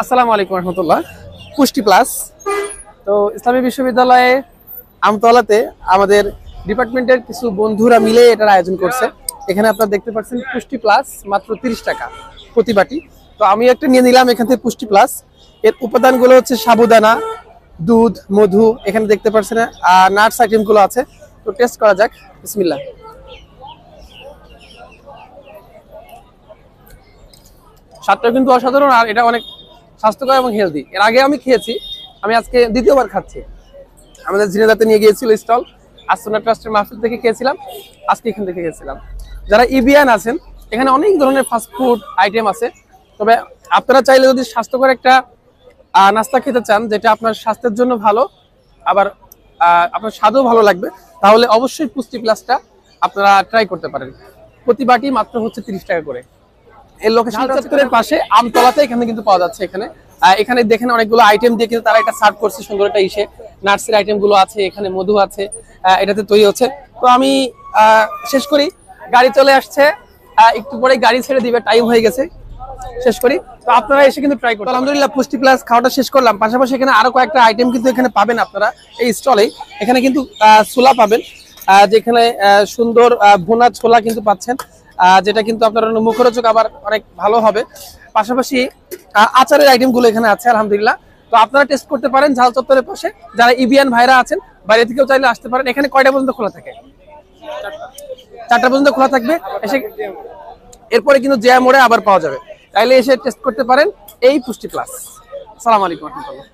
আসসালামু আলাইকুম রহমতুল্লাহ। পুষ্টি প্লাস তো ইসলামী বিশ্ববিদ্যালয়ে আমতলাতে আমাদের ডিপার্টমেন্টের কিছু বন্ধুরা মিলে এটার আয়োজন করছে। এখানে আপনারা দেখতে পাচ্ছেন পুষ্টি প্লাস মাত্র 30 টাকা প্রতি বাটি। তো আমি একটা নিয়ে নিলাম এখান থেকে পুষ্টি প্লাস। এর উপাদানগুলো হচ্ছে সাবুদানা, দুধ, মধু, এখানে দেখতে পাচ্ছেন আর নাটস আইটেমগুলো আছে। তো টেস্ট করা যাক, বিসমিল্লাহ। স্বাদটা কিন্তু অসাধারণ, আর এটা অনেক স্বাস্থ্যকর এবং হেলদি। এর আগে আমি খেয়েছি, আমি আজকে দ্বিতীয়বার খাচ্ছি। আমাদের ঝিনাইদহতে নিয়ে গিয়েছিল স্টল, আসনা ট্রাস্টের মাহফিল থেকে খেয়েছিলাম, আজকে এখান থেকে খেয়েছিলাম। যারা ইবিয়ান আছেন, এখানে অনেক ধরনের ফাস্টফুড আইটেম আছে। তবে আপনারা চাইলে যদি স্বাস্থ্যকর একটা নাস্তা খেতে চান, যেটা আপনার স্বাস্থ্যের জন্য ভালো, আবার আপনার স্বাদও ভালো লাগবে, তাহলে অবশ্যই পুষ্টি প্লাসটা আপনারা ট্রাই করতে পারেন। প্রতি বাটি মাত্র হচ্ছে 30 টাকা করে। এর লোকেশন চত্বরের পাশে আমতলাতে এখানে কিন্তু পাওয়া যাচ্ছে। এখানে দেখেন অনেকগুলো আইটেম দিয়ে কিন্তু তারা এটা সার্ভ করছে, সুন্দর একটা ইসে নাটসের আইটেম গুলো আছে, এখানে মধু আছে, এটাতে তৈরি হচ্ছে। তো আমি শেষ করি, গাড়ি চলে আসছে, একটু পরে গাড়ি ছেড়ে দিবে, টাইম হয়ে গেছে, শেষ করি। তো আপনারা এসে কিন্তু ট্রাই করুন। আলহামদুলিল্লাহ পুষ্টি প্লাস খাওয়াটা শেষ করলাম। পাশাপাশি এখানে আরো কয়েকটা আইটেম কিন্তু এখানে পাবেন আপনারা এই স্টলে। এখানে কিন্তু ছোলা পাবেন, যেখানে সুন্দর ভুনা ছোলা কিন্তু পাচ্ছেন, যেটা কিন্তু আপনার মুখরোচক, আবার অনেক ভালো হবে। পাশাপাশি আচারের আইটেম গুলো এখানে আছে আলহামদুলিল্লাহ। তো আপনারা টেস্ট করতে পারেন ঝাল চত্বরের পাশে। যারা ইবিয়ান ভাইরা আছেন, বাইরে থেকেও চাইলে আসতে পারেন। এখানে কয়টা পর্যন্ত খোলা থাকে? 4টা পর্যন্ত খোলা থাকবে। এসে এরপরে কিন্তু জিয়া মোড়ে আবার পাওয়া যাবে, তাইলে এসে টেস্ট করতে পারেন এই পুষ্টি প্লাস। আসসালামু আলাইকুম রহমতুল্লাহ।